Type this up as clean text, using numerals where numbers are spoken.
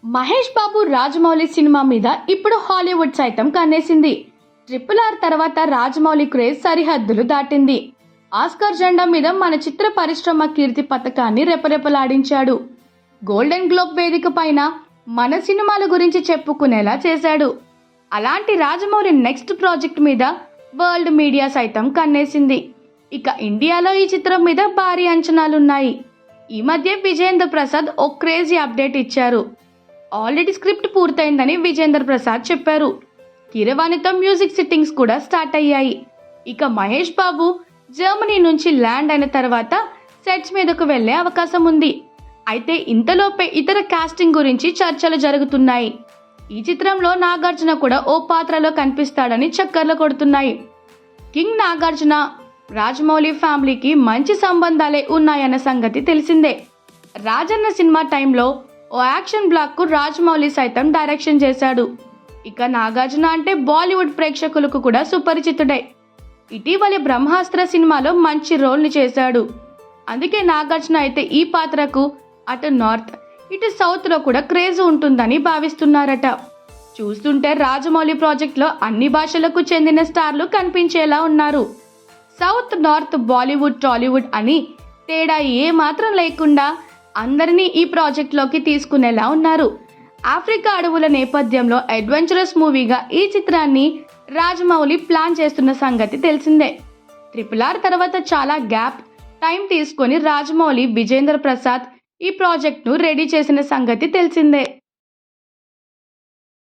Mahesh Babu Rajamouli cinema మీద ఇప్పుడు Hollywood సైతం కన్నేసింది. RRR తర్వాత రాజమౌళి క్రేజ్ సరిహద్దులు దాటింది. ఆస్కార్ జెండా మీద మన చిత్ర పరిశ్రమ కీర్తి పతకాన్ని రెపరెపలాడించాడు. గోల్డెన్ గ్లోబ్ వేదిక పైన మన సినిమాల గురించి చెప్పుకునేలా చేశాడు. అలాంటి రాజమౌళి నెక్స్ట్ ప్రాజెక్ట్ మీద వరల్డ్ మీడియా సైతం కన్నేసింది. ఇక ఇండియాలో ఈ చిత్రం మీద భారీ అంచనాలున్నాయి. ఈ మధ్య విజేంద్ర ప్రసాద్ ఓ క్రేజీ అప్డేట్ ఇచ్చారు. ఆల్రెడీ స్క్రిప్ట్ పూర్తయిందని విజేంద్ర ప్రసాద్ చెప్పారు. కీరవాణితో మ్యూజిక్ సిట్టింగ్స్ కూడా స్టార్ట్ అయ్యాయి. ఇక మహేష్ బాబు జర్మనీ నుంచి ల్యాండ్ అయిన తర్వాత సెట్స్ మీదకు వెళ్లే అవకాశం ఉంది. అయితే ఇంతలోపే ఇతర కాస్టింగ్ గురించి చర్చలు జరుగుతున్నాయి. ఈ చిత్రంలో నాగార్జున కూడా ఓ పాత్రలో కనిపిస్తాడని చక్కర్లు కొడుతున్నాయి. కింగ్ నాగార్జున రాజమౌళి ఫ్యామిలీకి మంచి సంబంధాలే ఉన్నాయన్న సంగతి తెలిసిందే. రాజన్న సినిమా టైంలో ఓ యాక్షన్ బ్లాక్ కు రాజమౌళి సైతం డైరెక్షన్ చేశాడు. ఇక నాగార్జున అంటే బాలీవుడ్ ప్రేక్షకులకు కూడా సుపరిచితుడే. ఇటీవలి బ్రహ్మాస్త్ర సినిమాలో మంచి రోల్ ని చేశాడు. అందుకే నాగార్జున అయితే ఈ పాత్రకు అటు నార్త్ ఇటు సౌత్ లో కూడా క్రేజ్ ఉంటుందని భావిస్తున్నారట. చూస్తుంటే రాజమౌళి ప్రాజెక్ట్ లో అన్ని భాషలకు చెందిన స్టార్లు కనిపించేలా ఉన్నారు. సౌత్ నార్త్ బాలీవుడ్ టాలీవుడ్ అని తేడా ఏ మాత్రం లేకుండా అందరినీ ఈ ప్రాజెక్ట్లోకి తీసుకునేలా ఉన్నారు. ఆఫ్రికా అడవుల నేపథ్యంలో అడ్వెంచరస్ మూవీగా ఈ చిత్రాన్ని రాజమౌళి ప్లాన్ చేస్తున్న సంగతి తెలిసిందే. RRR తర్వాత చాలా గ్యాప్ టైం తీసుకొని రాజమౌళి విజేంద్ర ప్రసాద్ ఈ ప్రాజెక్ట్ను రెడీ చేసిన సంగతి తెలిసిందే.